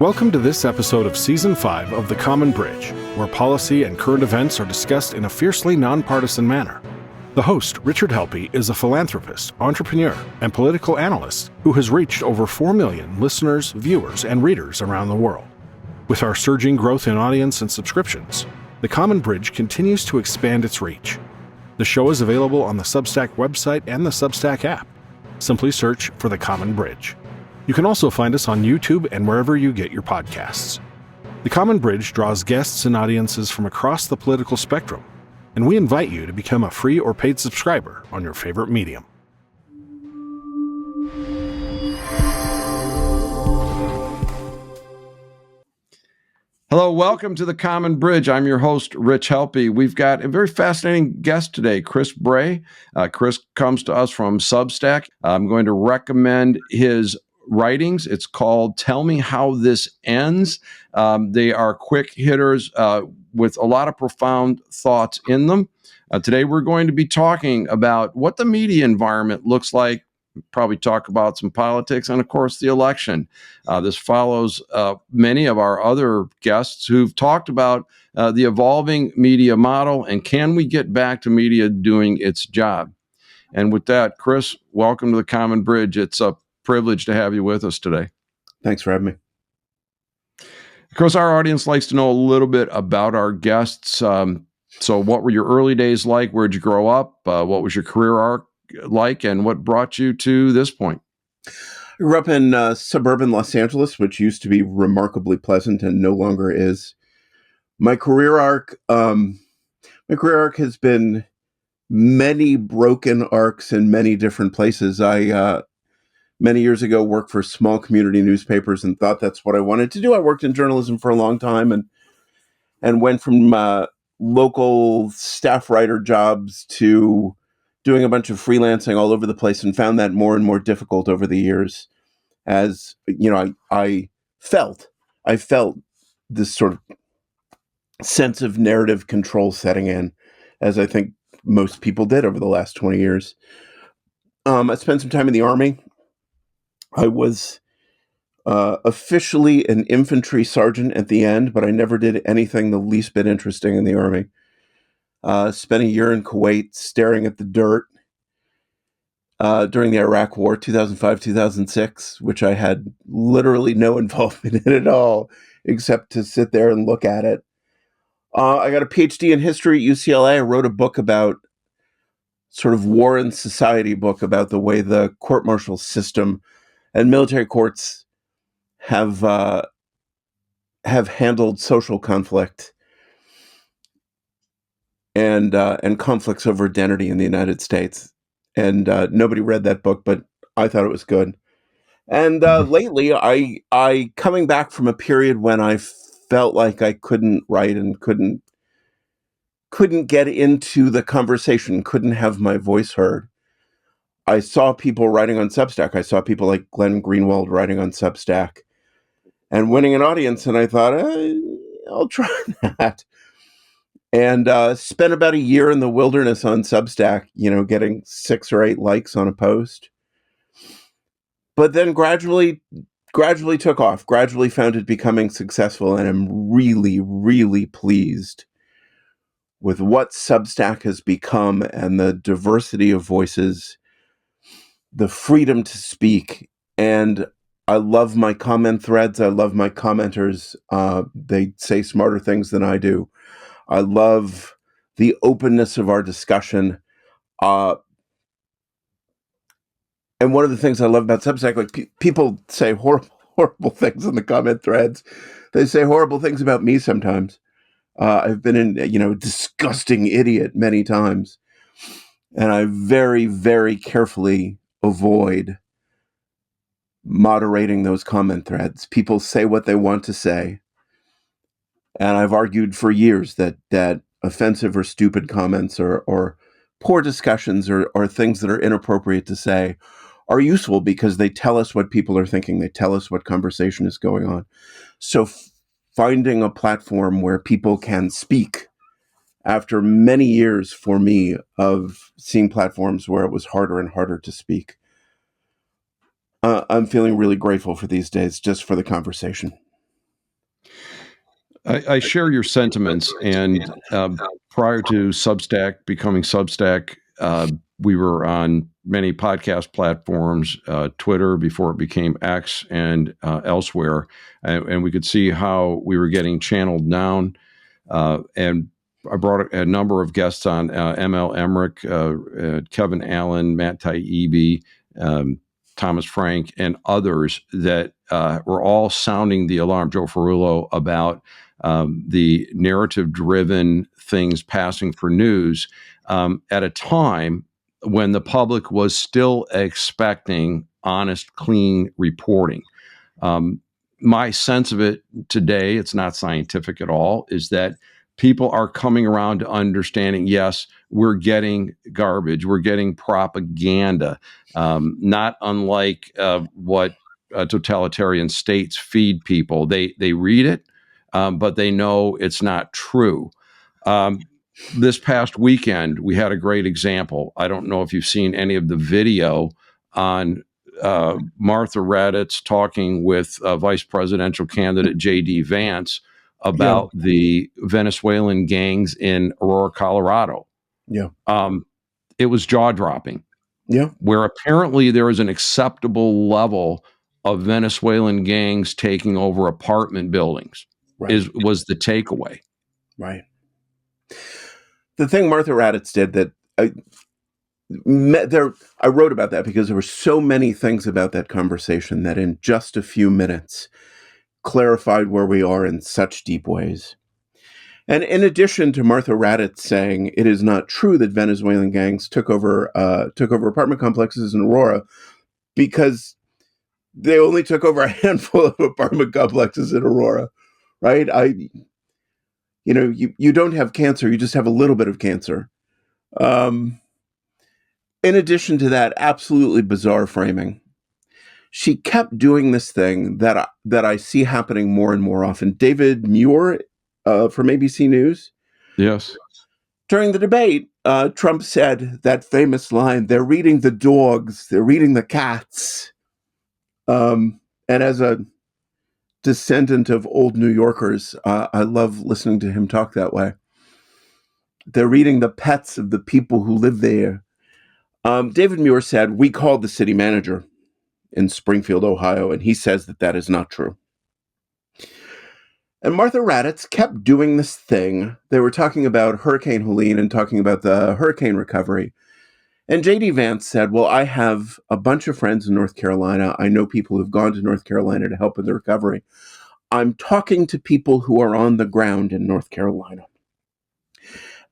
Welcome to this episode of Season 5 of The Common Bridge, where policy and current events are discussed in a fiercely nonpartisan manner. The host, Richard Helppie, is a philanthropist, entrepreneur, and political analyst who has reached over 4 million listeners, viewers, and readers around the world. With our surging growth in audience and subscriptions, The Common Bridge continues to expand its reach. The show is available on the Substack website and the Substack app. Simply search for The Common Bridge. You can also find us on YouTube and wherever you get your podcasts. The Common Bridge draws guests and audiences from across the political spectrum, and we invite you to become a free or paid subscriber on your favorite medium. Hello, welcome to The Common Bridge. I'm your host, Rich Helppie. We've got a very fascinating guest today, Chris Bray. Chris comes to us from Substack. I'm going to recommend his writings. It's called Tell Me How This Ends. They are quick hitters with a lot of profound thoughts in them. Today, we're going to be talking about what the media environment looks like, probably talk about some politics, and of course, the election. This follows many of our other guests who've talked about the evolving media model and can we get back to media doing its job? And with that, Chris, welcome to The Common Bridge. It's a privilege to have you with us today. Thanks for having me. Of course, our audience likes to know a little bit about our guests. So what were your early days like? Where'd you grow up? What was your career arc like? And what brought you to this point? I grew up in suburban Los Angeles, which used to be remarkably pleasant and no longer is. My career arc has been many broken arcs in many different places. I many years ago worked for small community newspapers and thought that's what I wanted to do. I worked in journalism for a long time and went from local staff writer jobs to doing a bunch of freelancing all over the place, and found that more and more difficult over the years. As you know, I felt this sort of sense of narrative control setting in, as I think most people did over the last 20 years. I spent some time in the Army. I was officially an infantry sergeant at the end, but I never did anything the least bit interesting in the Army. Spent a year in Kuwait staring at the dirt during the Iraq War, 2005-2006, which I had literally no involvement in at all, except to sit there and look at it. I got a PhD in history at UCLA. I wrote a book about sort of war and society book about the way the court-martial system and military courts have handled social conflict and conflicts over identity in the United States. And nobody read that book, but I thought it was good. And lately, I coming back from a period when I felt like I couldn't write and couldn't get into the conversation, couldn't have my voice heard. I saw people writing on Substack. I saw people like Glenn Greenwald writing on Substack and winning an audience. And I thought, I'll try that. And spent about a year in the wilderness on Substack, getting 6 or 8 likes on a post. But then gradually took off, gradually found it becoming successful. And I'm really, really pleased with what Substack has become and the diversity of voices, the freedom to speak. And I love my comment threads. I love my commenters. They say smarter things than I do. I love the openness of our discussion. And one of the things I love about Substack, like people say horrible things in the comment threads. They say horrible things about me sometimes. I've been in, disgusting idiot many times. And I very, very carefully avoid moderating those comment threads. People say what they want to say. And I've argued for years that offensive or stupid comments or poor discussions or things that are inappropriate to say are useful because they tell us what people are thinking. They tell us what conversation is going on. So finding a platform where people can speak after many years for me of seeing platforms where it was harder and harder to speak, I'm feeling really grateful for these days just for the conversation. I share your sentiments. And prior to Substack becoming Substack, we were on many podcast platforms, Twitter before it became X, and elsewhere. And we could see how we were getting channeled down. And I brought a number of guests on, ML Emmerich, Kevin Allen, Matt Taibbi, Thomas Frank, and others that were all sounding the alarm, Joe Ferrullo, about the narrative-driven things passing for news at a time when the public was still expecting honest, clean reporting. My sense of it today, it's not scientific at all, is that people are coming around to understanding, yes, we're getting garbage, we're getting propaganda, not unlike what totalitarian states feed people. They read it, but they know it's not true. This past weekend, we had a great example. I don't know if you've seen any of the video on Martha Raddatz talking with vice presidential candidate JD Vance about the Venezuelan gangs in Aurora, Colorado. Yeah. It was jaw-dropping. Yeah. Where apparently there is an acceptable level of Venezuelan gangs taking over apartment buildings, was the takeaway. Right. The thing Martha Raddatz did that I wrote about that because there were so many things about that conversation that in just a few minutes clarified where we are in such deep ways. And in addition to Martha Raddatz saying it is not true that Venezuelan gangs took over apartment complexes in Aurora, because they only took over a handful of apartment complexes in Aurora, right? You don't have cancer, you just have a little bit of cancer. In addition to that, absolutely bizarre framing. She kept doing this thing that I see happening more and more often. David Muir from ABC News. Yes. During the debate, Trump said that famous line, "They're reading the dogs, they're reading the cats." And as a descendant of old New Yorkers, I love listening to him talk that way. They're reading the pets of the people who live there. David Muir said, "We called the city manager in Springfield, Ohio, and he says that is not true." And Martha Raddatz kept doing this thing. They were talking about Hurricane Helene and talking about the hurricane recovery. And JD Vance said, "Well, I have a bunch of friends in North Carolina. I know people who've gone to North Carolina to help with the recovery. I'm talking to people who are on the ground in North Carolina.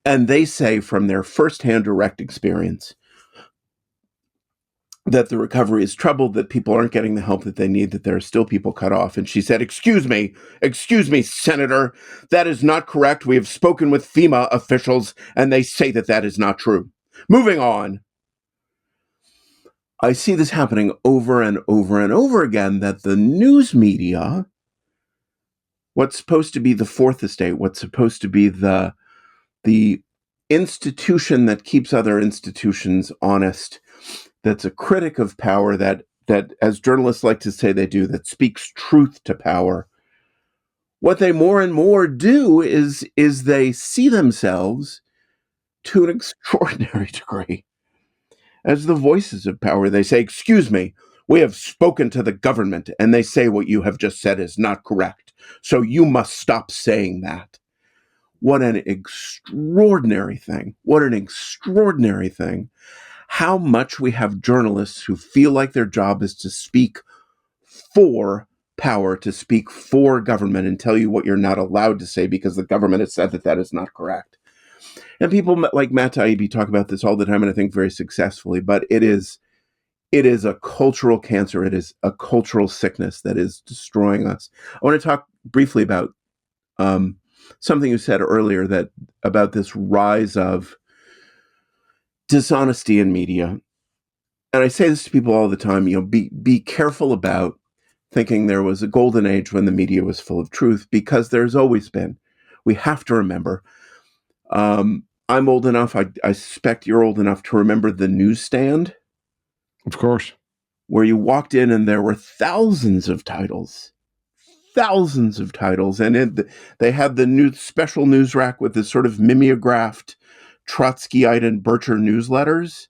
And they say from their firsthand direct experience that the recovery is troubled, that people aren't getting the help that they need, that there are still people cut off." And she said, excuse me, Senator, that is not correct. We have spoken with FEMA officials and they say that is not true. Moving on. I see this happening over and over and over again, that the news media, what's supposed to be the fourth estate, what's supposed to be the institution that keeps other institutions honest, that's a critic of power, that as journalists like to say they do, that speaks truth to power. What they more and more do is they see themselves to an extraordinary degree as the voices of power. They say, excuse me, we have spoken to the government and they say what you have just said is not correct. So you must stop saying that. What an extraordinary thing. What an extraordinary thing. How much we have journalists who feel like their job is to speak for power, to speak for government and tell you what you're not allowed to say because the government has said that is not correct. And people like Matt Taibbi talk about this all the time, and I think very successfully, but it is a cultural cancer. It is a cultural sickness that is destroying us. I want to talk briefly about something you said earlier, that about this rise of dishonesty in media. And I say this to people all the time, be careful about thinking there was a golden age when the media was full of truth, because there's always been. We have to remember. I'm old enough, I suspect you're old enough to remember the newsstand. Of course. Where you walked in and there were thousands of titles thousands of titles, and they had the special news rack with this sort of mimeographed Trotskyite and Bircher newsletters,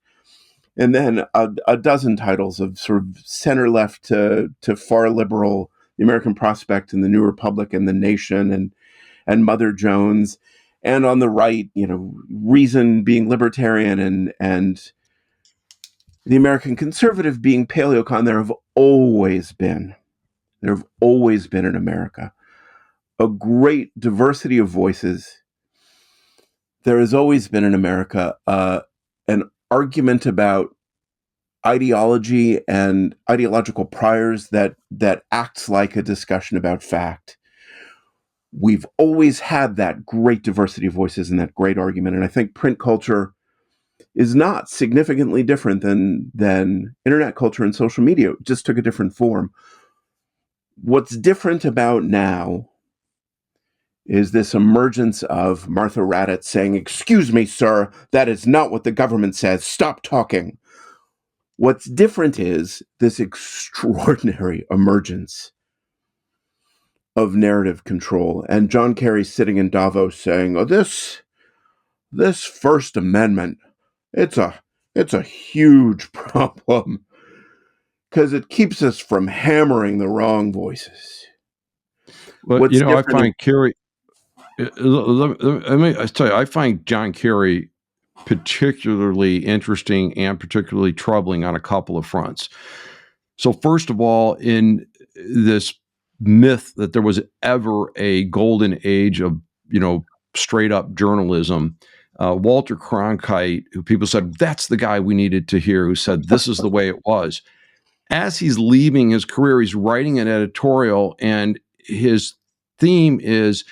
and then a dozen titles of sort of center left to far liberal, the American Prospect and the New Republic and the Nation and Mother Jones, and on the right, Reason being libertarian and the American Conservative being paleocon. There have always been in America a great diversity of voices. There has always been in America an argument about ideology and ideological priors that acts like a discussion about fact. We've always had that great diversity of voices and that great argument. And I think print culture is not significantly different than internet culture and social media. It just took a different form. What's different about now is this emergence of Martha Raddatz saying, "Excuse me, sir, that is not what the government says. Stop talking." What's different is this extraordinary emergence of narrative control. And John Kerry sitting in Davos saying, "Oh, this First Amendment, it's a huge problem because it keeps us from hammering the wrong voices." Well, I find Kerry. Let me tell you, I find John Kerry particularly interesting and particularly troubling on a couple of fronts. So, first of all, in this myth that there was ever a golden age of, straight up journalism, Walter Cronkite, who people said, that's the guy we needed to hear, who said, this is the way it was. As he's leaving his career, he's writing an editorial, and his theme is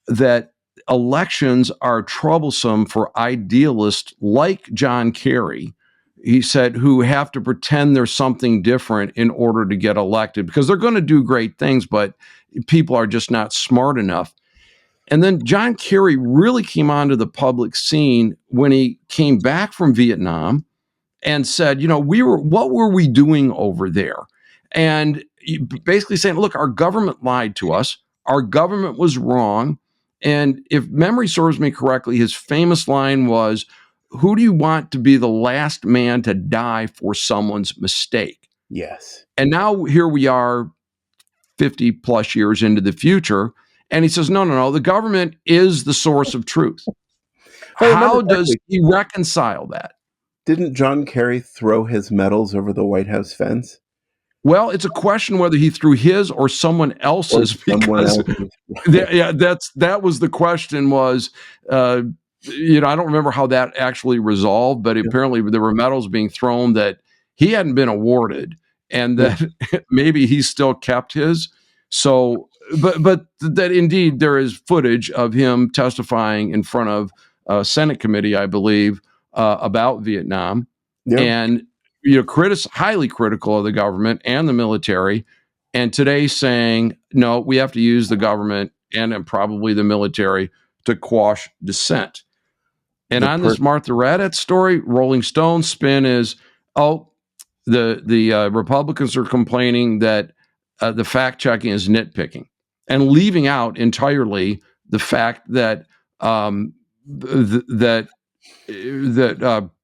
that elections are troublesome for idealists like John Kerry, he said, who have to pretend there's something different in order to get elected because they're going to do great things, but people are just not smart enough. And then John Kerry really came onto the public scene when he came back from Vietnam and said, what were we doing over there? And basically saying, look, our government lied to us. Our government was wrong. And if memory serves me correctly, his famous line was, who do you want to be the last man to die for someone's mistake? Yes. And now here we are 50 plus years into the future. And he says, no, the government is the source of truth. How does he reconcile that? Didn't John Kerry throw his medals over the White House fence? Well, it's a question whether he threw his or someone else's. That was the question. Was I don't remember how that actually resolved, but apparently there were medals being thrown that he hadn't been awarded, and that maybe he still kept his. So, but that indeed there is footage of him testifying in front of a Senate committee, I believe, about Vietnam, and highly critical of the government and the military, and today saying, no, we have to use the government and probably the military to quash dissent. And on this Martha Raddatz story, Rolling Stone spin is, the Republicans are complaining that the fact checking is nitpicking and leaving out entirely the fact that that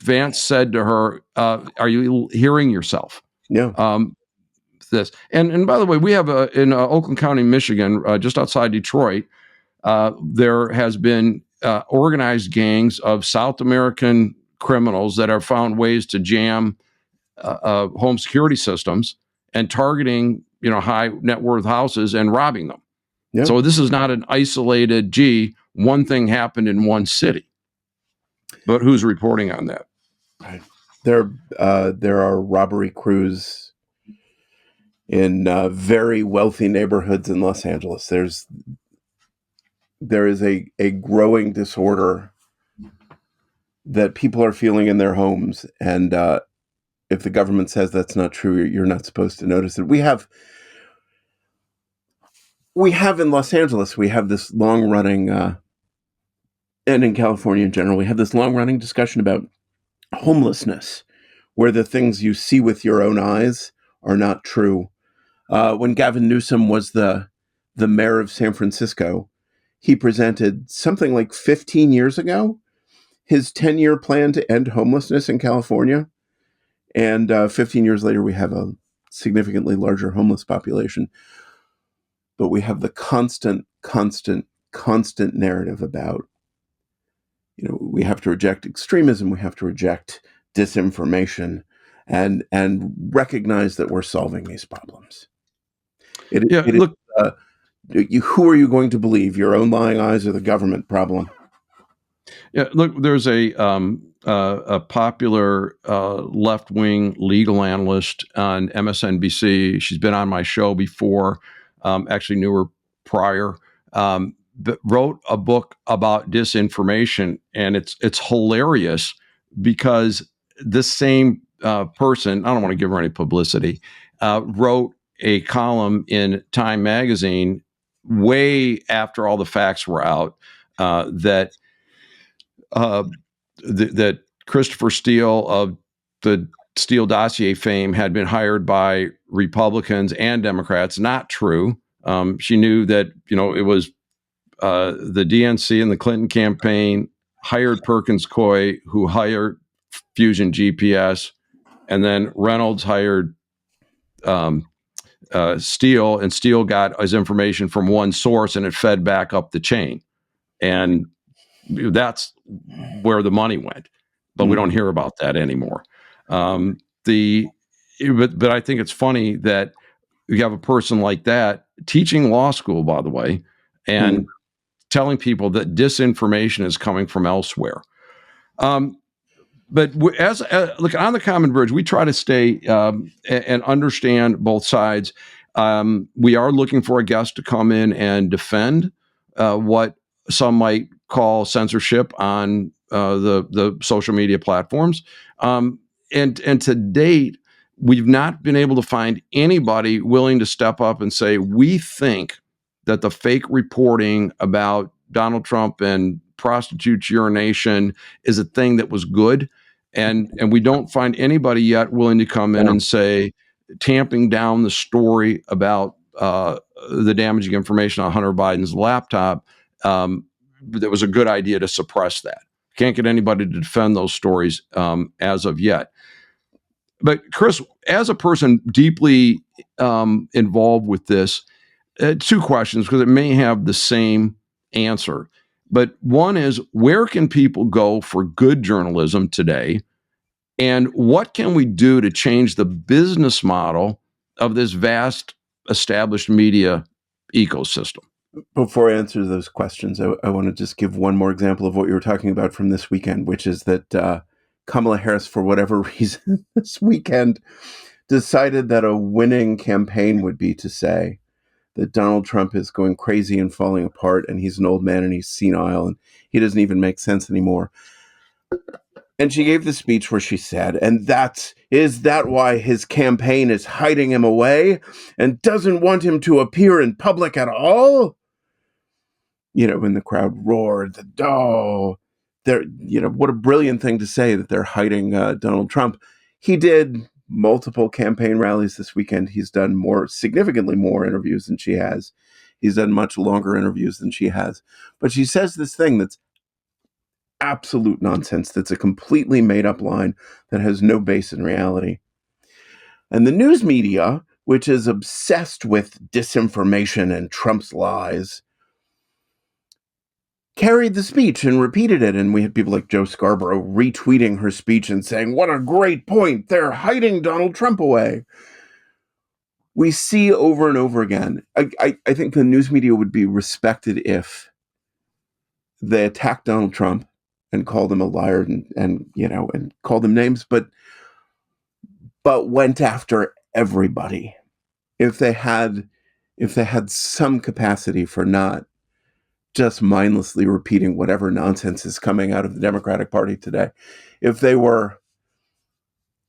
Vance said to her, are you hearing yourself? Yeah. This. And by the way, we have in Oakland County, Michigan, just outside Detroit, there has been organized gangs of South American criminals that have found ways to jam home security systems and targeting, high net worth houses and robbing them. Yeah. So this is not an isolated, one thing happened in one city. But who's reporting on that? Right. There are robbery crews in very wealthy neighborhoods in Los Angeles. There is a growing disorder that people are feeling in their homes, and if the government says that's not true, you're not supposed to notice it. We have in Los Angeles, we have this long-running, and in California in general, we have this long-running discussion about homelessness, where the things you see with your own eyes are not true. When Gavin Newsom was the the mayor of San Francisco, he presented something like 15 years ago his 10-year plan to end homelessness in California. And 15 years later, we have a significantly larger homeless population. But we have the constant narrative about, we have to reject extremism, we have to reject disinformation, and recognize that we're solving these problems. Look, who are you going to believe, your own lying eyes or the government problem? Yeah, look, there's a popular left-wing legal analyst on MSNBC. She's been on my show before. Actually knew her prior. That wrote a book about disinformation, and it's hilarious because this same person, I don't want to give her any publicity, wrote a column in Time magazine way after all the facts were out that Christopher Steele of the Steele dossier fame had been hired by Republicans and Democrats. Not true. She knew that, it was the DNC and the Clinton campaign hired Perkins Coie, who hired Fusion GPS, and then Reynolds hired Steele, and Steele got his information from one source, and it fed back up the chain. And that's where the money went, but we don't hear about that anymore. But I think it's funny that you have a person like that teaching law school, by the way, and telling people that disinformation is coming from elsewhere. But look, on the Common Bridge, we try to stay and understand both sides. We are looking for a guest to come in and defend what some might call censorship on the social media platforms. And to date, we've not been able to find anybody willing to step up and say, we think that the fake reporting about Donald Trump and prostitutes urination is a thing that was good. And we don't find anybody yet willing to come in and say, tamping down the story about the damaging information on Hunter Biden's laptop, that was a good idea to suppress that. Can't get anybody to defend those stories as of yet. But Chris, as a person deeply involved with this, two questions, because it may have the same answer. But one is, where can people go for good journalism today? And what can we do to change the business model of this vast established media ecosystem? Before I answer those questions, I want to just give one more example of what you were talking about from this weekend, which is that Kamala Harris, for whatever reason, this weekend decided that a winning campaign would be to say that Donald Trump is going crazy and falling apart, and he's an old man and he's senile and he doesn't even make sense anymore. And she gave the speech where she said, and is that why his campaign is hiding him away and doesn't want him to appear in public at all? When the crowd roared, what a brilliant thing to say that they're hiding Donald Trump. He did multiple campaign rallies this weekend. He's done significantly more interviews than she has. He's done much longer interviews than she has. But she says this thing that's absolute nonsense, that's a completely made-up line that has no base in reality. And the news media, which is obsessed with disinformation and Trump's lies, carried the speech and repeated it. And we had people like Joe Scarborough retweeting her speech and saying, what a great point, they're hiding Donald Trump away. We see over and over again, I think the news media would be respected if they attacked Donald Trump and called him a liar and called him names, but went after everybody. If they had some capacity for not just mindlessly repeating whatever nonsense is coming out of the Democratic Party today, if they were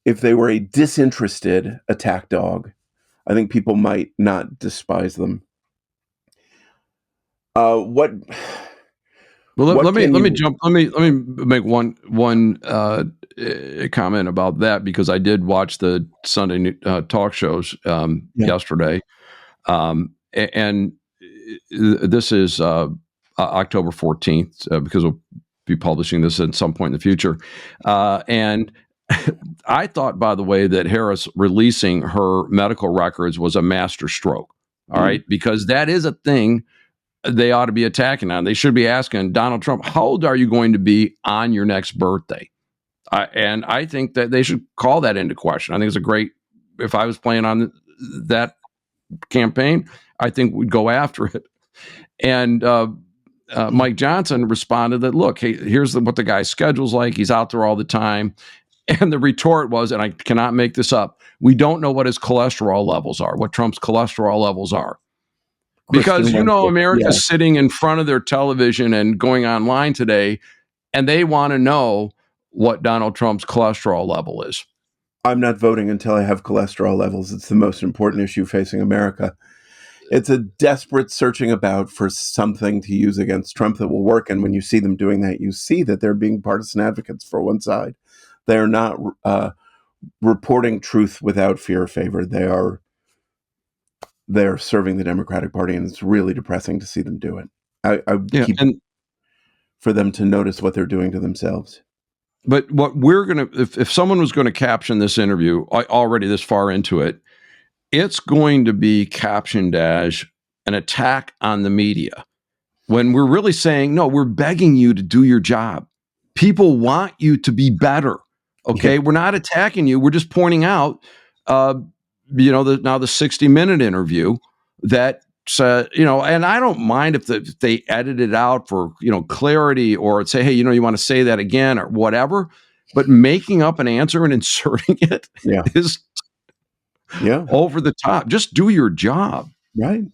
a disinterested attack dog, I think people might not despise them. Let me make one comment about that, because I did watch the Sunday talk shows yesterday, and this is October 14th because we'll be publishing this at some point in the future. And I thought, by the way, that Harris releasing her medical records was a master stroke. All right, because that is a thing they ought to be attacking on. They should be asking Donald Trump, how old are you going to be on your next birthday? And I think that they should call that into question. I think it's a great, if I was playing on that campaign, I think we'd go after it. And Mike Johnson responded that, look, hey, here's what the guy's schedule's like. He's out there all the time. And the retort was, and I cannot make this up, we don't know what his cholesterol levels are, what Trump's cholesterol levels are. Because, America's sitting in front of their television and going online today, and they want to know what Donald Trump's cholesterol level is. I'm not voting until I have cholesterol levels. It's the most important issue facing America. It's a desperate searching about for something to use against Trump that will work. And when you see them doing that, you see that they're being partisan advocates for one side. They are not reporting truth without fear or favor. They're serving the Democratic Party, and it's really depressing to see them do it. For them to notice what they're doing to themselves. But what we're going to, if someone was going to caption this interview already this far into it, it's going to be captioned as an attack on the media. When we're really saying, no, we're begging you to do your job. People want you to be better. Okay. Yeah. We're not attacking you. We're just pointing out, now the 60-minute interview that, and I don't mind if they edit it out for, clarity or say, hey, you want to say that again or whatever, but making up an answer and inserting it is over the top. Just do your job. Right.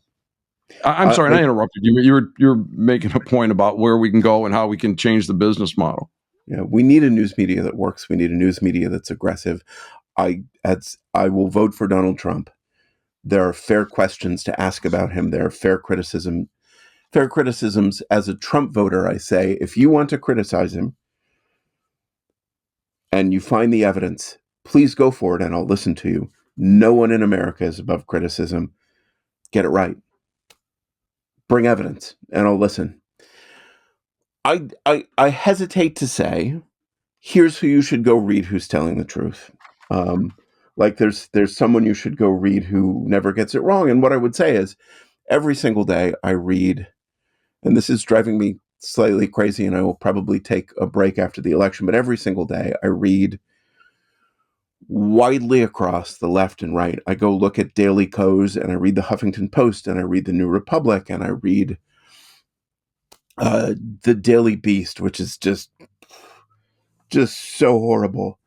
I'm sorry, I interrupted you. You're making a point about where we can go and how we can change the business model. Yeah, we need a news media that works. We need a news media that's aggressive. I will vote for Donald Trump. There are fair questions to ask about him. There are fair criticisms. As a Trump voter, I say, if you want to criticize him and you find the evidence, please go for it and I'll listen to you. No one in America is above criticism. Get it right. Bring evidence and I'll listen. I hesitate to say, here's who you should go read who's telling the truth. Like there's someone you should go read who never gets it wrong. And what I would say is every single day I read, and this is driving me slightly crazy and I will probably take a break after the election, but every single day I read widely across the left and right. I go look at Daily Kos and I read the Huffington Post and I read the New Republic and I read the Daily Beast, which is just so horrible.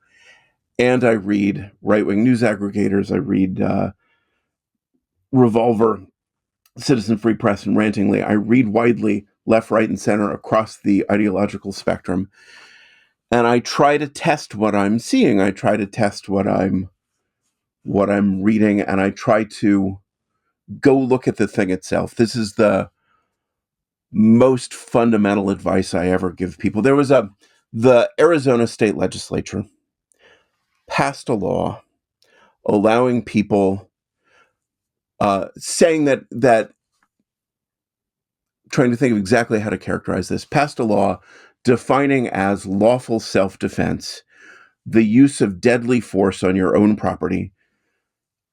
And I read right-wing news aggregators. I read Revolver, Citizen Free Press, and Rantingly. I read widely, left, right, and center across the ideological spectrum. And I try to test what I'm seeing. I try to test what I'm reading, and I try to go look at the thing itself. This is the most fundamental advice I ever give people. There was the Arizona state legislature passed a law allowing people saying that trying to think of exactly how to characterize this, passed a law defining as lawful self-defense the use of deadly force on your own property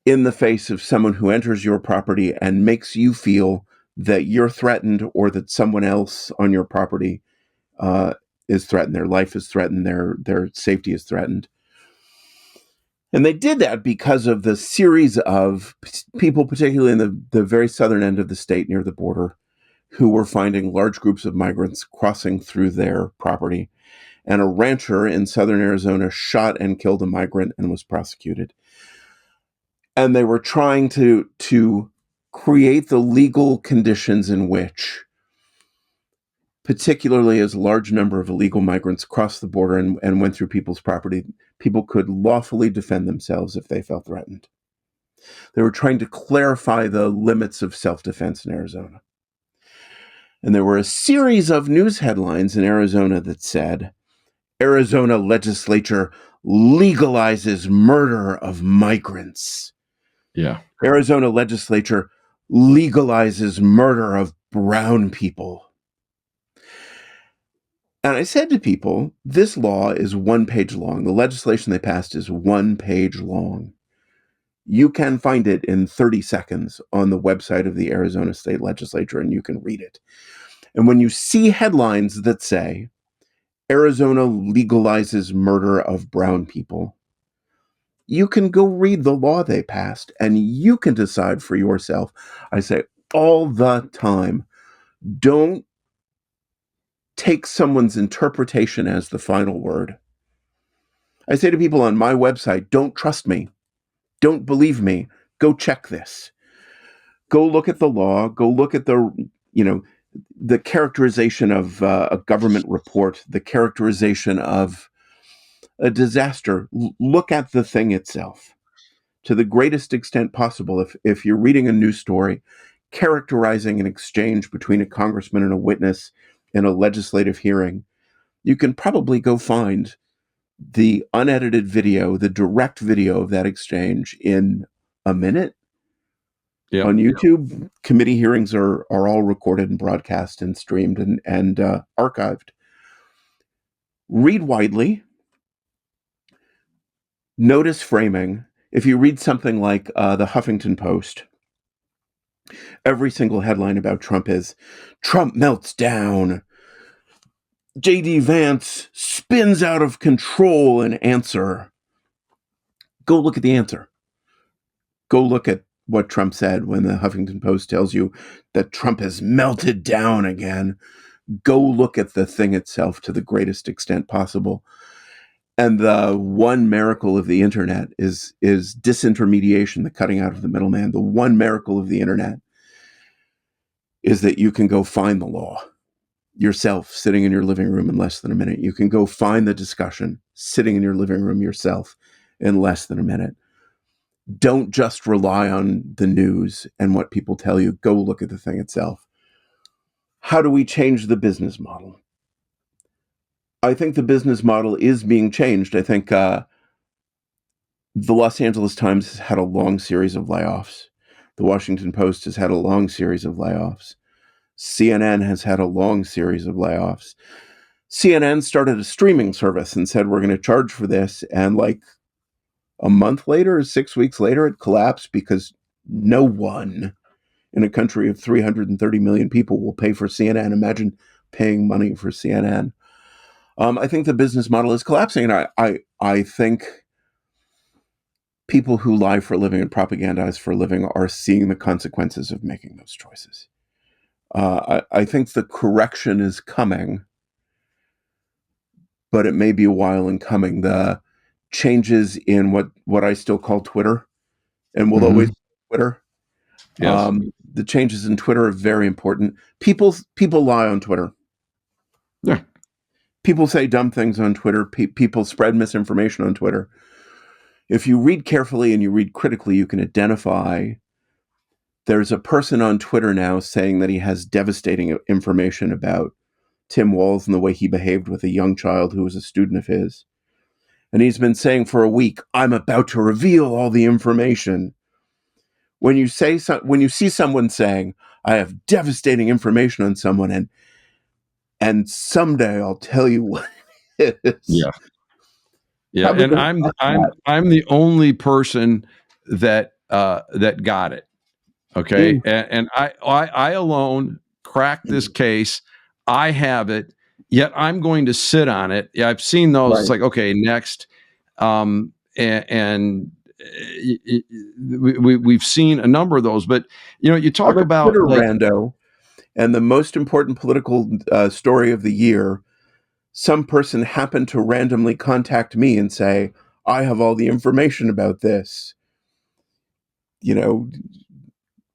in the face of someone who enters your property and makes you feel that you're threatened or that someone else on your property is threatened, their life is threatened, their safety is threatened. And they did that because of the series of people, particularly in the very southern end of the state near the border, who were finding large groups of migrants crossing through their property. And a rancher in southern Arizona shot and killed a migrant and was prosecuted. And they were trying to create the legal conditions in which, particularly as a large number of illegal migrants crossed the border and went through people's property, people could lawfully defend themselves if they felt threatened. They were trying to clarify the limits of self-defense in Arizona. And there were a series of news headlines in Arizona that said, Arizona legislature legalizes murder of migrants. Yeah. Arizona legislature legalizes murder of brown people. And I said to people, this law is 1 page long. The legislation they passed is 1 page long. You can find it in 30 seconds on the website of the Arizona State Legislature, and you can read it. And when you see headlines that say, Arizona legalizes murder of brown people, you can go read the law they passed, and you can decide for yourself. I say all the time, don't take someone's interpretation as the final word. I say to people on my website, don't trust me. Don't believe me. Go check this. Go look at the law. Go look at the characterization of a government report, the characterization of a disaster. Look at the thing itself. To the greatest extent possible, if you're reading a news story characterizing an exchange between a congressman and a witness in a legislative hearing, you can probably go find the unedited video, the direct video of that exchange in a minute. Yep. On YouTube. Committee hearings are all recorded and broadcast and streamed and archived. Read widely. Notice framing. If you read something like the Huffington Post, every single headline about Trump is, Trump melts down. JD Vance spins out of control in answer. Go look at the answer. Go look at what Trump said when the Huffington Post tells you that Trump has melted down again. Go look at the thing itself to the greatest extent possible. And the one miracle of the internet is disintermediation, the cutting out of the middleman. The one miracle of the internet is that you can go find the law yourself sitting in your living room in less than a minute. You can go find the discussion sitting in your living room yourself in less than a minute. Don't just rely on the news and what people tell you. Go look at the thing itself. How do we change the business model? I think the business model is being changed. I think the Los Angeles Times has had a long series of layoffs. The Washington Post has had a long series of layoffs. CNN has had a long series of layoffs. CNN started a streaming service and said, we're going to charge for this. And like a month later, 6 weeks later, it collapsed because no one in a country of 330 million people will pay for CNN. Imagine paying money for CNN. I think the business model is collapsing, and I think people who lie for a living and propagandize for a living are seeing the consequences of making those choices. I think the correction is coming, but it may be a while in coming. The changes in what I still call Twitter, and will always be Twitter. Yes. The changes in Twitter are very important. People lie on Twitter. Yeah. People say dumb things on Twitter. People spread misinformation on Twitter. If you read carefully and you read critically, you can identify there's a person on Twitter now saying that he has devastating information about Tim Walz and the way he behaved with a young child who was a student of his. And he's been saying for a week, I'm about to reveal all the information. When you see someone saying, I have devastating information on someone, and someday I'll tell you what it is. Yeah. Yeah. Have a And go I'm the only person that got it. Okay. And I alone cracked this case. I have it, yet I'm going to sit on it. Yeah, I've seen those. Right. It's like, okay, next. We've seen a number of those, but you talk about Twitter like rando, and the most important political story of the year, some person happened to randomly contact me and say, I have all the information about this.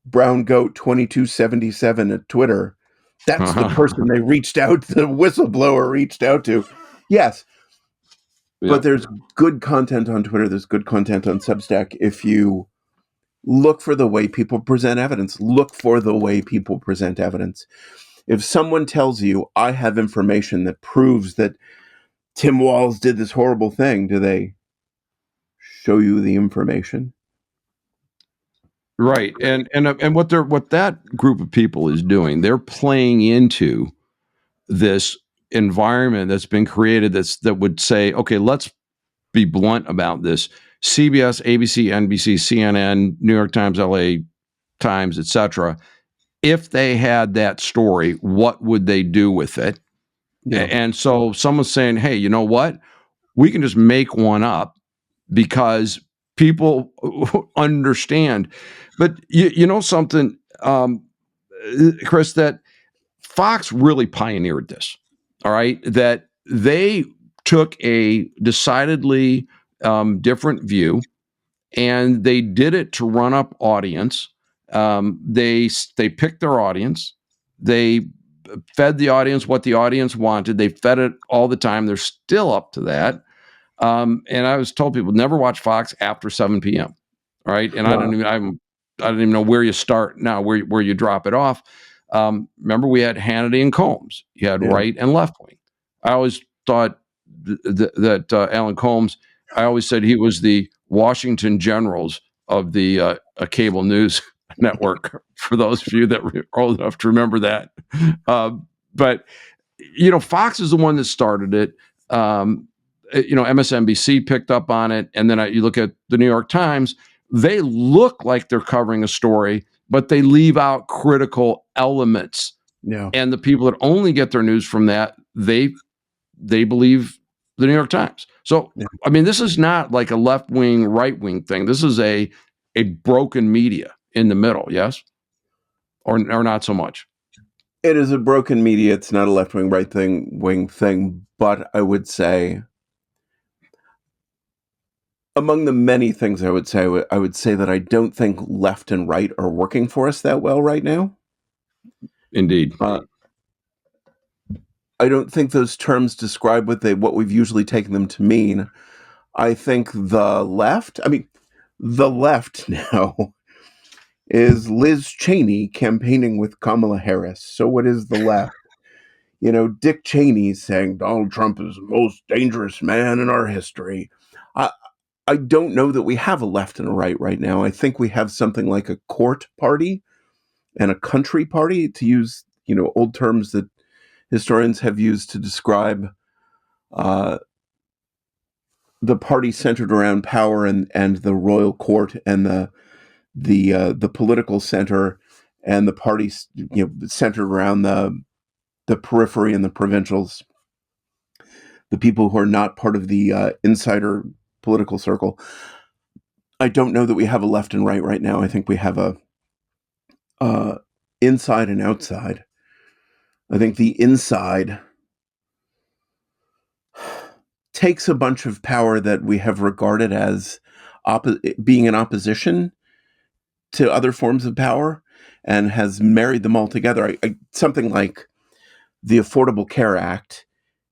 Brown Goat 2277 at Twitter. That's the person they reached out, the whistleblower reached out to. Yes. Yeah. But there's good content on Twitter. There's good content on Substack. If you look for the way people present evidence, look for the way people present evidence. If someone tells you, I have information that proves that Tim Walz did this horrible thing, do they show you the information? Right. And what that group of people is doing, they're playing into this environment that's been created that would say, okay, let's be blunt about this. CBS, ABC, NBC, CNN, New York Times, LA Times, etc. If they had that story, what would they do with it? Yeah. And so someone's saying, hey, you know what? We can just make one up because people understand. But you know something, Chris, that Fox really pioneered this. All right, that they took a decidedly different view, and they did it to run up audience. They picked their audience. They fed the audience what the audience wanted. They fed it all the time. They're still up to that. And I was told people never watch Fox after 7 p.m. Right, and Wow. I don't even know where you start now, where you drop it off. Remember, we had Hannity and Combs. You had Yeah. right and left wing. I always thought that Alan Combs. I always said he was the Washington Generals of the a cable news network. For those of you that were old enough to remember that, but you know, Fox is the one that started it. You know, MSNBC picked up on it, and then you look at the New York Times. They look like they're covering a story, but they leave out critical elements. Yeah. And the people that only get their news from that, they believe the New York Times. So, Yeah. I mean, this is not like a left wing, right wing thing. This is a broken media in the middle. Yes, or not so much. It is a broken media. It's not a left wing, right wing thing. But I would say, among the many things I would say that I don't think left and right are working for us that well right now. Indeed. I don't think those terms describe what we've usually taken them to mean. I think the left now is Liz Cheney campaigning with Kamala Harris. So what is the left? You know, Dick Cheney saying Donald Trump is the most dangerous man in our history. I don't know that we have a left and a right now. I think we have something like a court party and a country party, to use, you know, old terms that historians have used to describe the party centered around power and the royal court, and the political center, and the parties, you know, centered around the periphery and the provincials, the people who are not part of the insider political circle. I don't know that we have a left and right now. I think we have a inside and outside. I think the inside takes a bunch of power that we have regarded as being in opposition to other forms of power, and has married them all together. Something like the Affordable Care Act,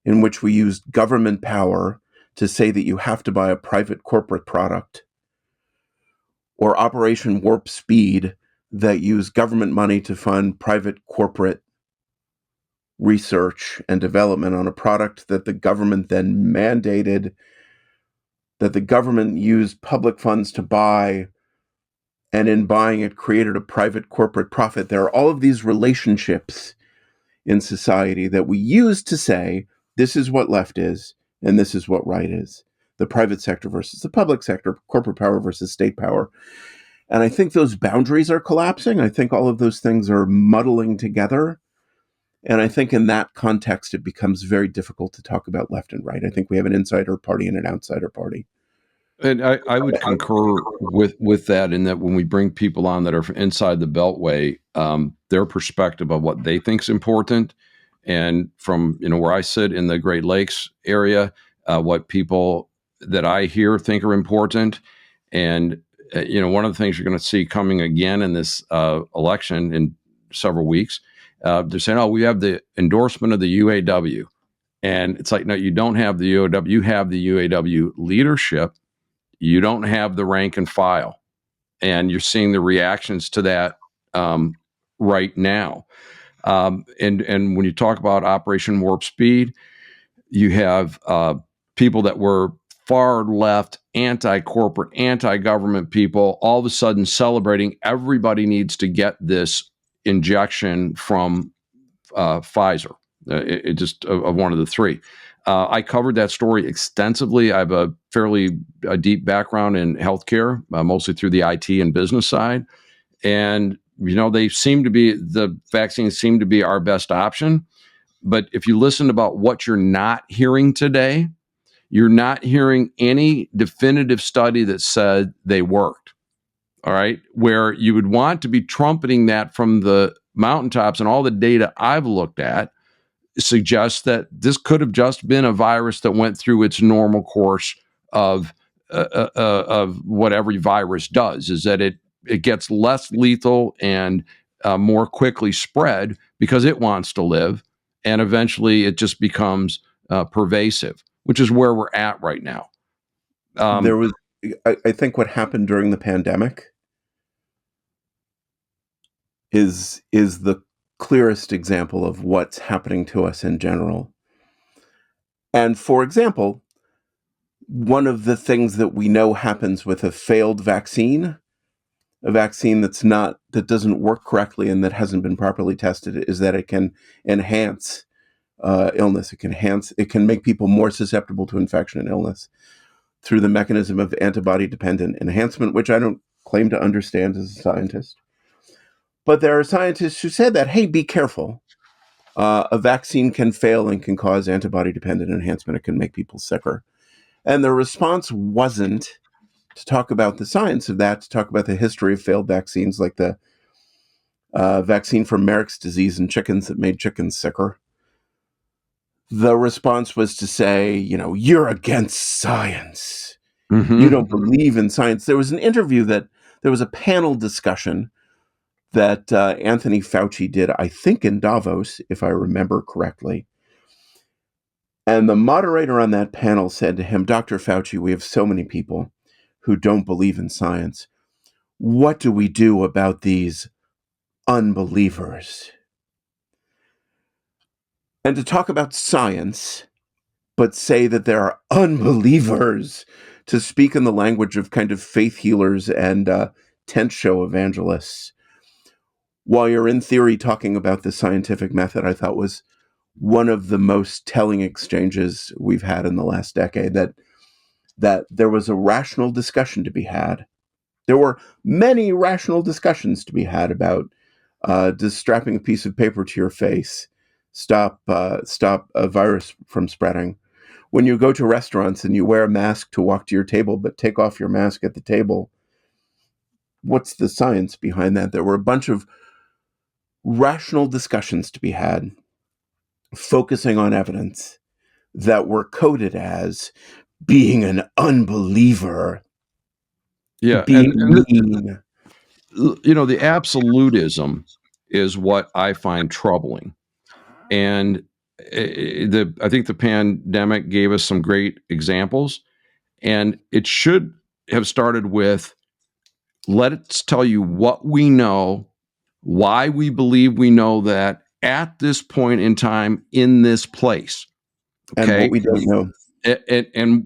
in which we used government power to say that you have to buy a private corporate product, or Operation Warp Speed, that used government money to fund private corporate research and development on a product that the government then mandated, that the government used public funds to buy, and in buying it created a private corporate profit. There are all of these relationships in society that we use to say, this is what left is, and this is what right is. The private sector versus the public sector, corporate power versus state power. And I think those boundaries are collapsing. I think all of those things are muddling together. And I think in that context, it becomes very difficult to talk about left and right. I think we have an insider party and an outsider party. And I would concur with that, in that when we bring people on that are inside the Beltway, their perspective of what they think is important, and from, you know, where I sit in the Great Lakes area, what people that I hear think are important. And you know, one of the things you're going to see coming again in this election in several weeks, they're saying, "Oh, we have the endorsement of the UAW," and it's like, no, you don't have the UAW. You have the UAW leadership. You don't have the rank and file, and you're seeing the reactions to that right now. And when you talk about Operation Warp Speed, you have people that were far left anti-corporate, anti-government people all of a sudden celebrating everybody needs to get this injection from Pfizer. It just of one of the three. I covered that story extensively. I have a fairly deep background in healthcare, mostly through the IT and business side. And, the vaccines seem to be our best option. But if you listen about what you're not hearing today, you're not hearing any definitive study that said they worked. All right. Where you would want to be trumpeting that from the mountaintops, and all the data I've looked at suggests that this could have just been a virus that went through its normal course of what every virus does, is that it gets less lethal and more quickly spread because it wants to live. And eventually it just becomes pervasive, which is where we're at right now. I think what happened during the pandemic is the clearest example of what's happening to us in general. And for example, one of the things that we know happens with a failed vaccine, a vaccine that doesn't work correctly and that hasn't been properly tested, is that it can enhance illness. It can make people more susceptible to infection and illness through the mechanism of antibody-dependent enhancement, which I don't claim to understand as a scientist. But there are scientists who said that, hey, be careful. A vaccine can fail and can cause antibody-dependent enhancement. It can make people sicker. And the response wasn't to talk about the science of that, to talk about the history of failed vaccines, like the vaccine for Merrick's disease in chickens that made chickens sicker. The response was to say, you're against science. Mm-hmm. You don't believe in science. There was a panel discussion that Anthony Fauci did, I think in Davos, if I remember correctly. And the moderator on that panel said to him, Dr. Fauci, we have so many people who don't believe in science. What do we do about these unbelievers? And to talk about science, but say that there are unbelievers, to speak in the language of kind of faith healers and tent show evangelists, while you're in theory talking about the scientific method, I thought was one of the most telling exchanges we've had in the last decade, that there was a rational discussion to be had. There were many rational discussions to be had about does strapping a piece of paper to your face stop a virus from spreading? When you go to restaurants and you wear a mask to walk to your table, but take off your mask at the table, what's the science behind that? There were a bunch of rational discussions to be had, focusing on evidence, that were coded as being an unbeliever. Yeah, being mean. The absolutism is what I find troubling. And I think the pandemic gave us some great examples, and it should have started with, let's tell you what we know, why we believe we know that at this point in time in this place. Okay? And what we don't know.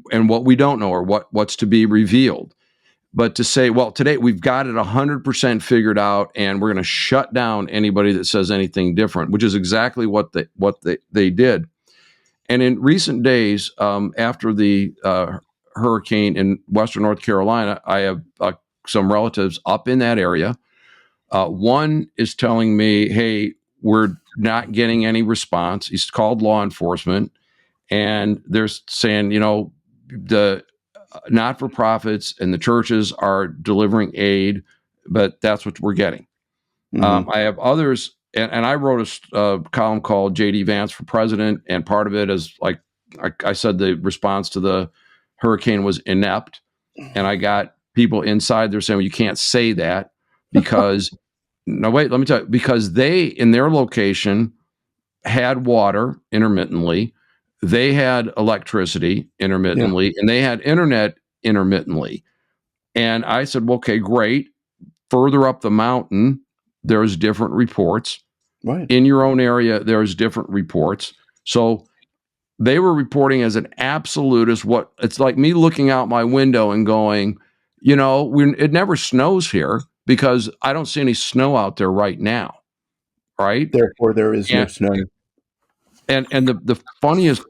And what we don't know, or what's to be revealed. But to say, well, today we've got it 100% figured out, and we're going to shut down anybody that says anything different, which is exactly what they did. And in recent days, after the hurricane in Western North Carolina, I have some relatives up in that area. One is telling me, hey, we're not getting any response. He's called law enforcement, and they're saying, the not-for-profits and the churches are delivering aid, but that's what we're getting. Mm-hmm. I have others, and I wrote a column called JD Vance for President, and part of it is, like I said, the response to the hurricane was inept, and I got people inside there saying, well, you can't say that because, no, wait, let me tell you, because they, in their location, had water intermittently, they had electricity intermittently, and they had internet intermittently. And I said, well, okay, great. Further up the mountain, there's different reports. Right. In your own area, there's different reports. So they were reporting as an absolutist. What it's like me looking out my window and going, it never snows here because I don't see any snow out there right now, right? Therefore, there is no And snow. and the funniest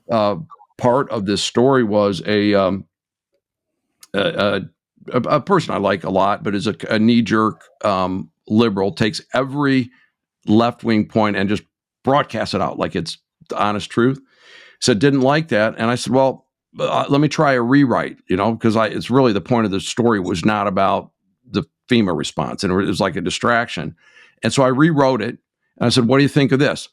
part of this story was a person I like a lot, but is a knee-jerk liberal, takes every left-wing point and just broadcasts it out like it's the honest truth. Said didn't like that, and I said, well, let me try a rewrite, because it's really the point of the story was not about the FEMA response, and it was like a distraction. And so I rewrote it, and I said, what do you think of this?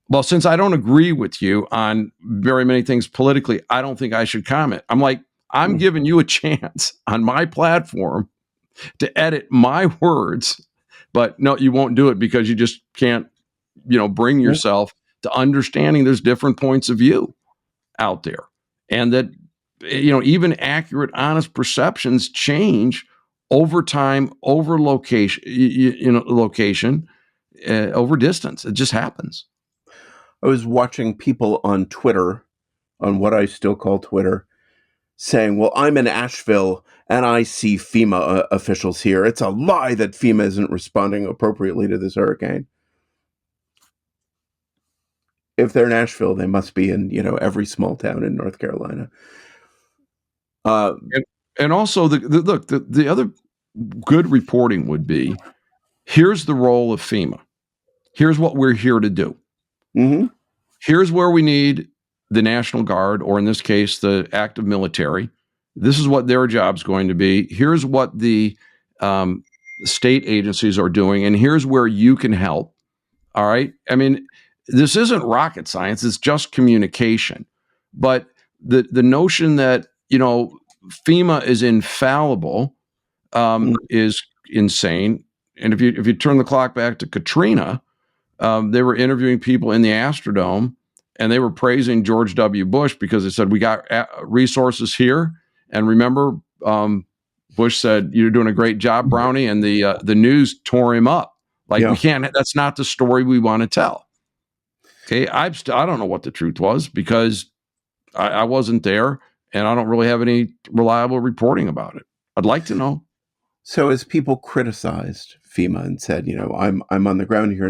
Well, since I don't agree with you on very many things politically, I don't think I should comment. I'm like, I'm giving you a chance on my platform to edit my words, but no, you won't do it because you just can't, bring yourself to understanding there's different points of view out there, and that, even accurate, honest perceptions change over time, over location, over distance. It just happens. I was watching people on Twitter, on what I still call Twitter, saying, well, I'm in Asheville and I see FEMA officials here. It's a lie that FEMA isn't responding appropriately to this hurricane. If they're in Asheville, they must be in, every small town in North Carolina. And also, the other good reporting would be, here's the role of FEMA. Here's what we're here to do. Mm-hmm. Here's where we need the National Guard, or in this case, the active military. This is what their job's going to be. Here's what the state agencies are doing, and here's where you can help. All right. I mean, this isn't rocket science. It's just communication. But the notion that, FEMA is infallible is insane. And if you turn the clock back to Katrina, they were interviewing people in the Astrodome, and they were praising George W. Bush because they said, we got resources here. And remember, Bush said, you're doing a great job, Brownie. And the news tore him up. Like, we can't, that's not the story we want to tell. Okay. I don't know what the truth was because I wasn't there, and I don't really have any reliable reporting about it. I'd like to know. So as people criticized FEMA and said, I'm on the ground here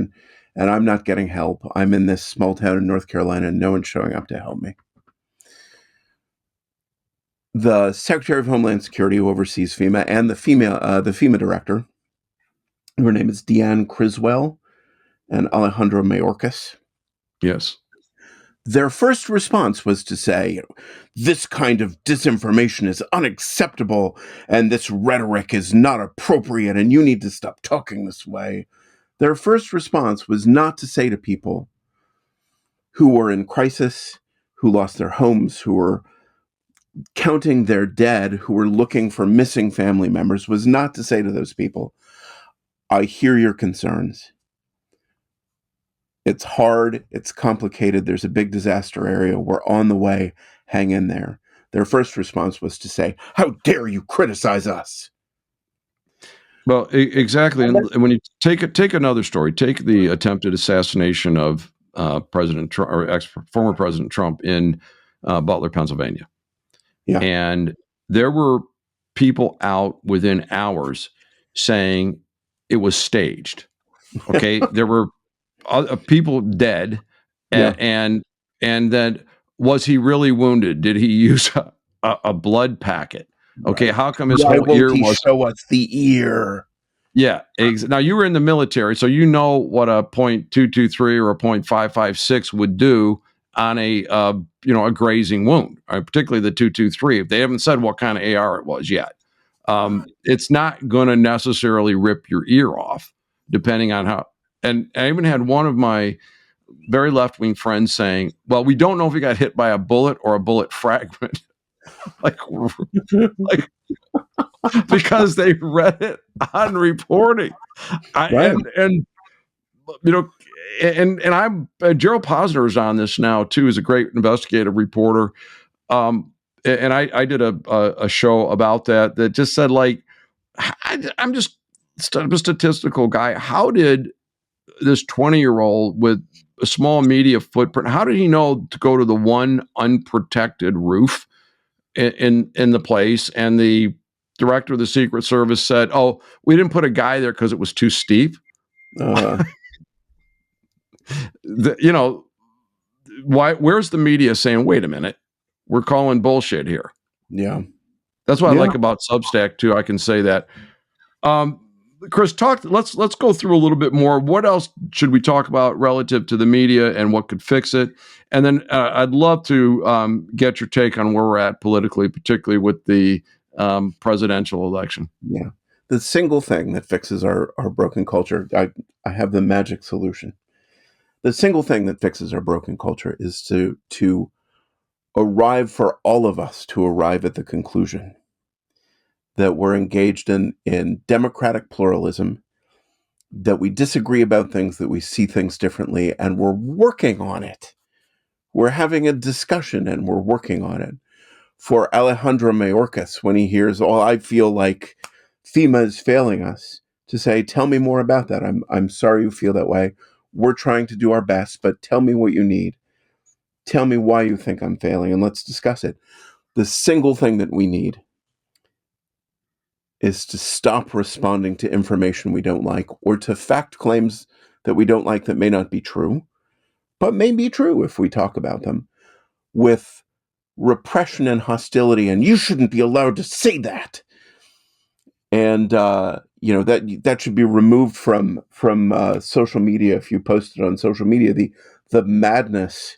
and I'm not getting help. I'm in this small town in North Carolina and no one's showing up to help me. The Secretary of Homeland Security, who oversees FEMA, and the FEMA director, her name is Deanne Criswell and Alejandro Mayorkas. Yes. Their first response was to say, this kind of disinformation is unacceptable and this rhetoric is not appropriate and you need to stop talking this way. Their first response was not to say to people who were in crisis, who lost their homes, who were counting their dead, who were looking for missing family members, was not to say to those people, I hear your concerns. It's hard. It's complicated. There's a big disaster area. We're on the way. Hang in there. Their first response was to say, how dare you criticize us? Well, exactly. And when you take another story, take the attempted assassination of President Trump, or former President Trump in Butler, Pennsylvania. Yeah. And there were people out within hours saying it was staged. Okay. There were people dead, and then was he really wounded? Did he use a blood packet? Okay, how come his whole ear was? Show us the ear. Yeah. Now you were in the military, so you know what a .223 or a .556 would do on a a grazing wound, right? Particularly the 223. If they haven't said what kind of AR it was yet, it's not going to necessarily rip your ear off, depending on how. And I even had one of my very left-wing friends saying, well, we don't know if he got hit by a bullet or a bullet fragment. like, because they read it on reporting. Right. And I'm Gerald Posner is on this now too. He's a great investigative reporter. And I did a show about that just said, like, I'm just a statistical guy. How did this 20-year-old with a small media footprint. How did he know to go to the one unprotected roof in the place? And the director of the Secret Service said, "Oh, we didn't put a guy there because it was too steep." You know, why? Where's the media saying, "Wait a minute, we're calling bullshit here"? Yeah. That's what I Yeah. like about Substack too. I can say that. Chris, let's go through a little bit more. What else should we talk about relative to the media and what could fix it? And then I'd love to get your take on where we're at politically, particularly with the presidential election. Yeah. The single thing that fixes our broken culture, I have the magic solution. The single thing that fixes our broken culture is to arrive, for all of us to arrive at the conclusion that we're engaged in democratic pluralism, that we disagree about things, that we see things differently, and we're working on it. We're having a discussion and we're working on it. For Alejandro Mayorkas, when he hears, "Oh, I feel like FEMA is failing us," to say, "Tell me more about that. I'm sorry you feel that way. We're trying to do our best, but tell me what you need. Tell me why you think I'm failing, and let's discuss it." The single thing that we need is to stop responding to information we don't like, or to fact claims that we don't like that may not be true, but may be true if we talk about them, with repression and hostility, and "you shouldn't be allowed to say that." And that should be removed from social media. If you post it on social media, the madness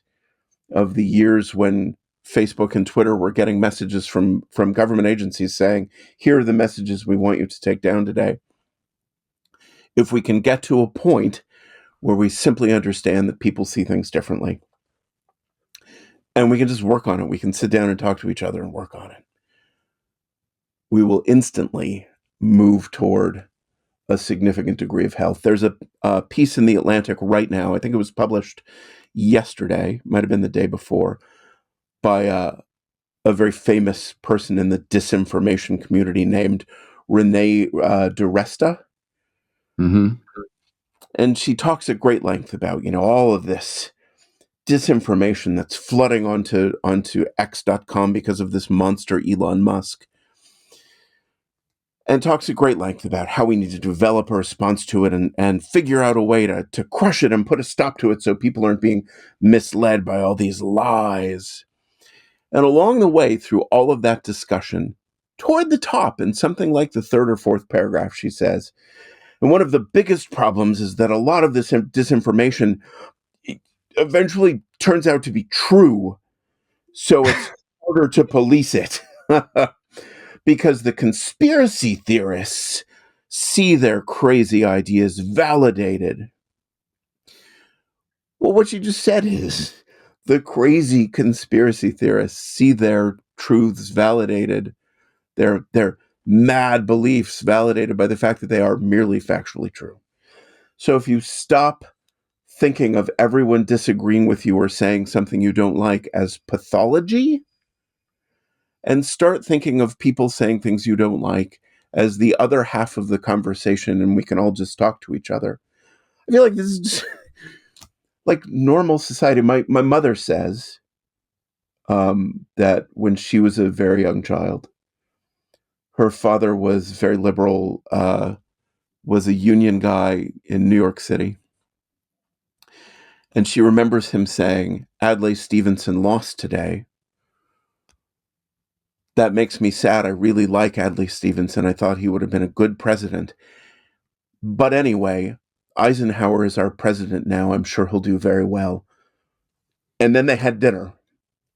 of the years when Facebook and Twitter were getting messages from government agencies saying, "Here are the messages we want you to take down today." If we can get to a point where we simply understand that people see things differently, and we can just work on it, we can sit down and talk to each other and work on it, we will instantly move toward a significant degree of health. There's a piece in The Atlantic right now, I think it was published yesterday, might have been the day before, by a very famous person in the disinformation community named Renee DiResta. Mm-hmm. And she talks at great length about, all of this disinformation that's flooding onto X.com because of this monster Elon Musk. And talks at great length about how we need to develop a response to it and figure out a way to crush it and put a stop to it so people aren't being misled by all these lies. And along the way, through all of that discussion, toward the top, in something like the third or fourth paragraph, she says, and one of the biggest problems is that a lot of this disinformation eventually turns out to be true, so it's harder to police it. Because the conspiracy theorists see their crazy ideas validated. Well, what you just said is the crazy conspiracy theorists see their truths validated, their mad beliefs validated by the fact that they are merely factually true. So if you stop thinking of everyone disagreeing with you or saying something you don't like as pathology, and start thinking of people saying things you don't like as the other half of the conversation, and we can all just talk to each other. I feel like this is just like normal society. My mother says that when she was a very young child, her father was very liberal, was a union guy in New York City. And she remembers him saying, "Adlai Stevenson lost today. That makes me sad. I really like Adlai Stevenson. I thought he would have been a good president. But anyway, Eisenhower is our president now. I'm sure he'll do very well." And then they had dinner,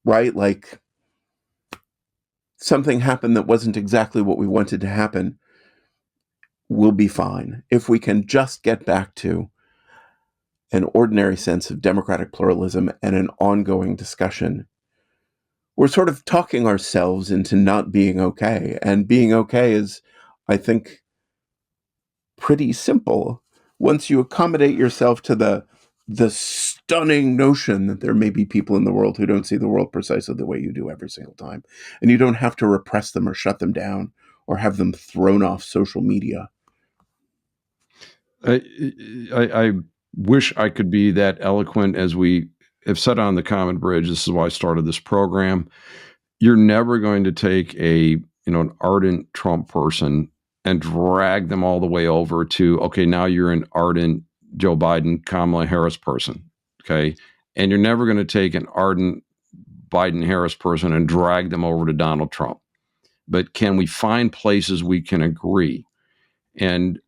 right? Like something happened that wasn't exactly what we wanted to happen. We'll be fine. If we can just get back to an ordinary sense of democratic pluralism and an ongoing discussion, we're sort of talking ourselves into not being okay. And being okay is, I think, pretty simple. Once you accommodate yourself to the stunning notion that there may be people in the world who don't see the world precisely the way you do every single time, and you don't have to repress them or shut them down or have them thrown off social media. I wish I could be that eloquent as we have said on the Common Bridge. This is why I started this program. You're never going to take an ardent Trump person and drag them all the way over to, okay, now you're an ardent Joe Biden, Kamala Harris person. Okay. And you're never going to take an ardent Biden Harris person and drag them over to Donald Trump. But can we find places we can agree? And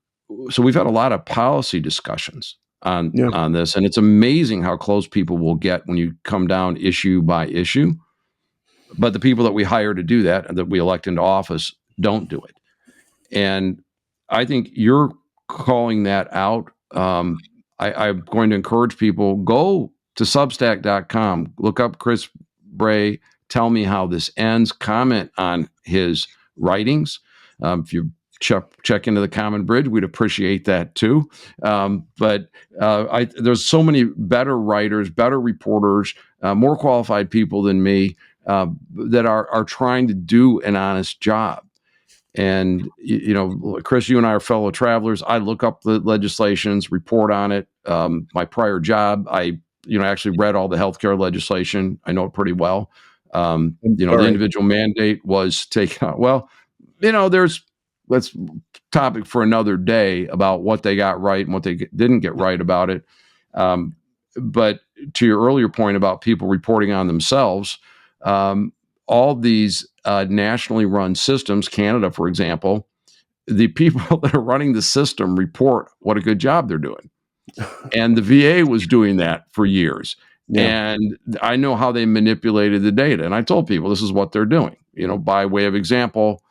so we've had a lot of policy discussions on this, and it's amazing how close people will get when you come down issue by issue. But the people that we hire to do that and that we elect into office don't do it. And I think you're calling that out. I'm going to encourage people, go to substack.com, look up Chris Bray, tell me how this ends, comment on his writings. If you check into the Common Bridge, we'd appreciate that too. But there's so many better writers, better reporters, more qualified people than me that are trying to do an honest job. And, Chris, you and I are fellow travelers. I look up the legislations, report on it. My prior job, I actually read all the healthcare legislation. I know it pretty well. The individual mandate was taken out. Well, that's topic for another day about what they got right and what they didn't get right about it. But to your earlier point about people reporting on themselves, all these nationally run systems, Canada, for example, the people that are running the system report what a good job they're doing. And the VA was doing that for years. Yeah. And I know how they manipulated the data. And I told people this is what they're doing. By way of example,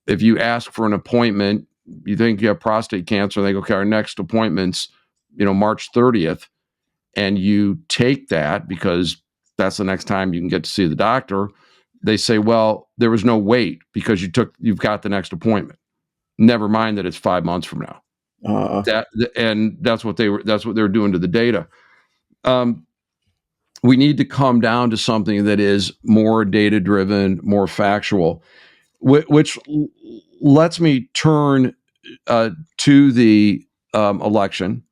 if you ask for an appointment, you think you have prostate cancer, and they go, okay, our next appointment's, March 30th. And you take that because that's the next time you can get to see the doctor. They say, well, there was no wait because you've got the next appointment. Never mind that it's 5 months from now. That's what they were doing to the data. We need to come down to something that is more data driven, more factual, which lets me turn to the election.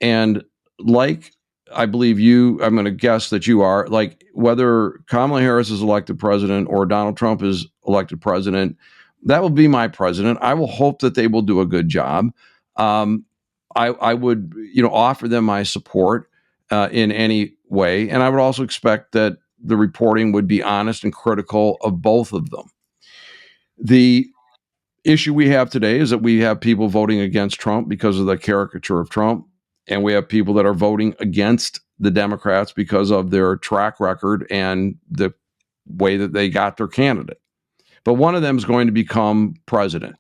And like I believe I'm going to guess that you are, like, whether Kamala Harris is elected president or Donald Trump is elected president, that will be my president. I will hope that they will do a good job. I would, offer them my support in any way. And I would also expect that the reporting would be honest and critical of both of them. The issue we have today is that we have people voting against Trump because of the caricature of Trump. And we have people that are voting against the Democrats because of their track record and the way that they got their candidate. But one of them is going to become president.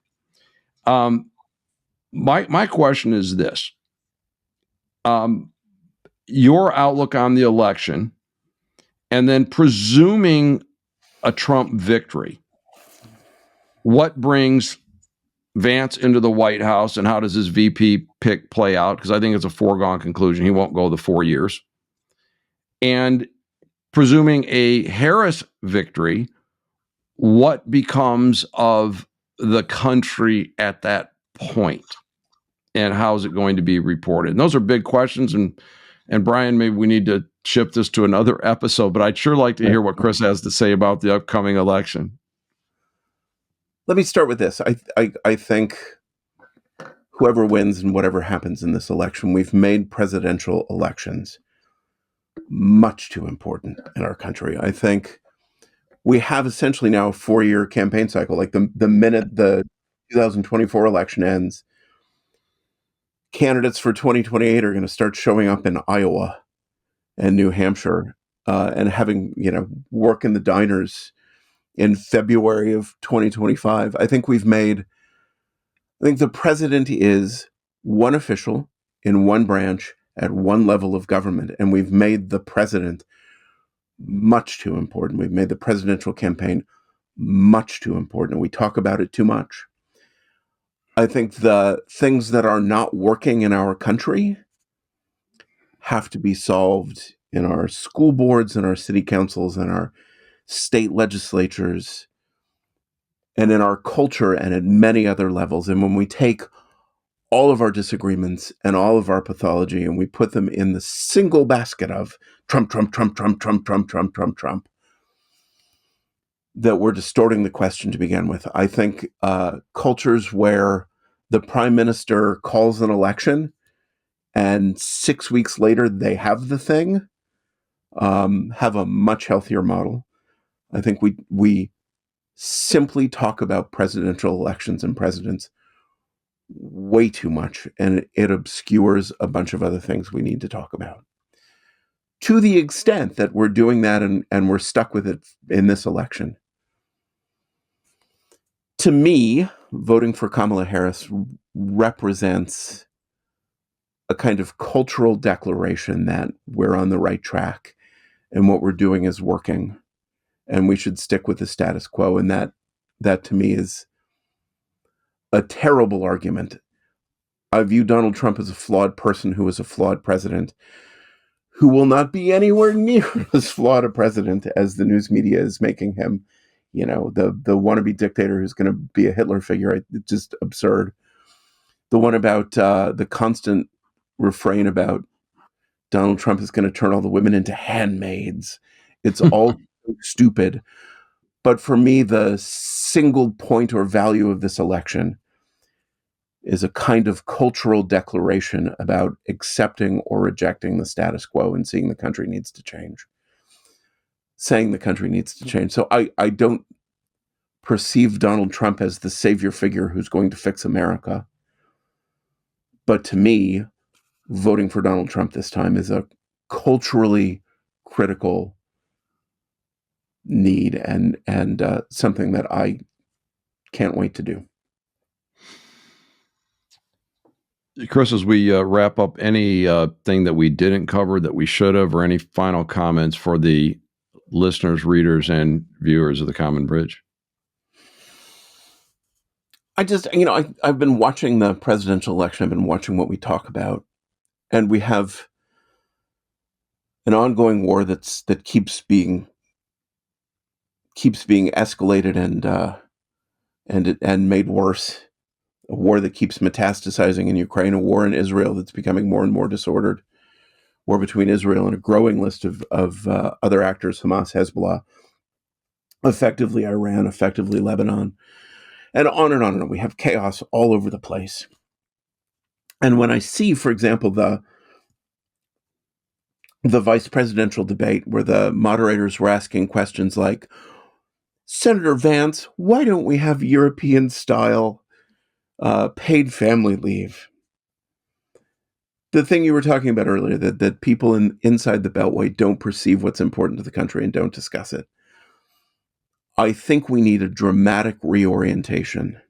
My question is this. Your outlook on the election, and then presuming a Trump victory, what brings Vance into the White House, and how does his VP pick play out? Because I think it's a foregone conclusion. He won't go the 4 years. And presuming a Harris victory, what becomes of the country at that point? And how is it going to be reported? And those are big questions. And Brian, maybe we need to shift this to another episode, but I'd sure like to hear what Chris has to say about the upcoming election. Let me start with this. I think whoever wins and whatever happens in this election, we've made presidential elections much too important in our country. I think we have essentially now a 4-year campaign cycle. Like the minute the 2024 election ends, candidates for 2028 are going to start showing up in Iowa and New Hampshire and having, work in the diners in February of 2025. I think the president is one official in one branch at one level of government, and we've made the president much too important. We've made the presidential campaign much too important. We talk about it too much. I think the things that are not working in our country have to be solved in our school boards and our city councils and our state legislatures and in our culture and at many other levels. And when we take all of our disagreements and all of our pathology, and we put them in the single basket of Trump, Trump, Trump, Trump, Trump, Trump, Trump, Trump, Trump, that we're distorting the question to begin with. I think cultures where the prime minister calls an election and 6 weeks later they have the thing, have a much healthier model. I think we simply talk about presidential elections and presidents way too much, and it obscures a bunch of other things we need to talk about. To the extent that we're doing that and we're stuck with it in this election. To me, voting for Kamala Harris represents a kind of cultural declaration that we're on the right track and what we're doing is working and we should stick with the status quo. And that to me is a terrible argument. I view Donald Trump as a flawed person who is a flawed president, who will not be anywhere near as flawed a president as the news media is making him. You know, the wannabe dictator who's going to be a Hitler figure. It's just absurd. The one about the constant refrain about Donald Trump is going to turn all the women into handmaids. It's all stupid. But for me, the single point or value of this election is a kind of cultural declaration about accepting or rejecting the status quo and seeing the country needs to change. Saying the country needs to change. So I don't perceive Donald Trump as the savior figure who's going to fix America. But to me, voting for Donald Trump this time is a culturally critical need and something that I can't wait to do. Chris, as we wrap up, any thing that we didn't cover that we should have, or any final comments for the listeners, readers, and viewers of the Common Bridge? I just, I've been watching the presidential election. I've been watching what we talk about, and we have an ongoing war that keeps being escalated and made worse. A war that keeps metastasizing in Ukraine, a war in Israel that's becoming more and more disordered, war between Israel and a growing list of other actors, Hamas, Hezbollah, effectively Iran, effectively Lebanon, and on and on and on. We have chaos all over the place. And when I see, for example, the vice presidential debate where the moderators were asking questions like, Senator Vance, why don't we have European-style paid family leave? The thing you were talking about earlier, that people inside the Beltway don't perceive what's important to the country and don't discuss it. I think we need a dramatic reorientation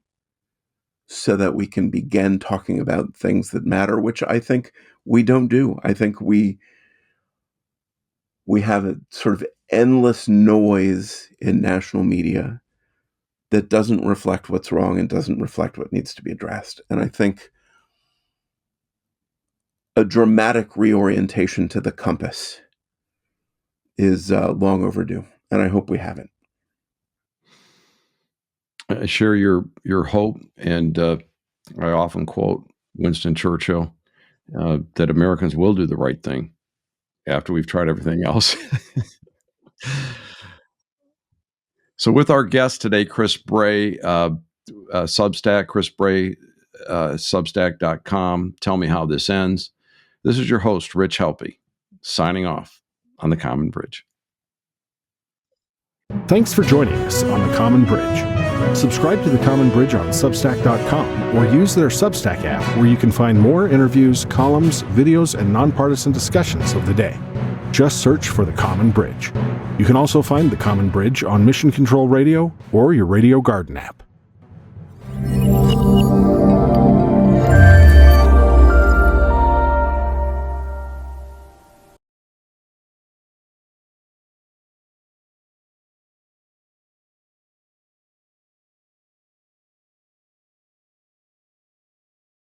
so that we can begin talking about things that matter, which I think we don't do. I think we have a sort of endless noise in national media that doesn't reflect what's wrong and doesn't reflect what needs to be addressed. And I think a dramatic reorientation to the compass is long overdue, and I hope we have it. I share your hope, and I often quote Winston Churchill that Americans will do the right thing after we've tried everything else. So with our guest today, Chris Bray, Substack, Chris Bray, Substack.com. Tell me how this ends. This is your host, Rich Helppie, signing off on the Common Bridge. Thanks for joining us on the Common Bridge. Subscribe to the Common Bridge on Substack.com or use their Substack app where you can find more interviews, columns, videos, and nonpartisan discussions of the day. Just search for the Common Bridge. You can also find the Common Bridge on Mission Control Radio or your Radio Garden app.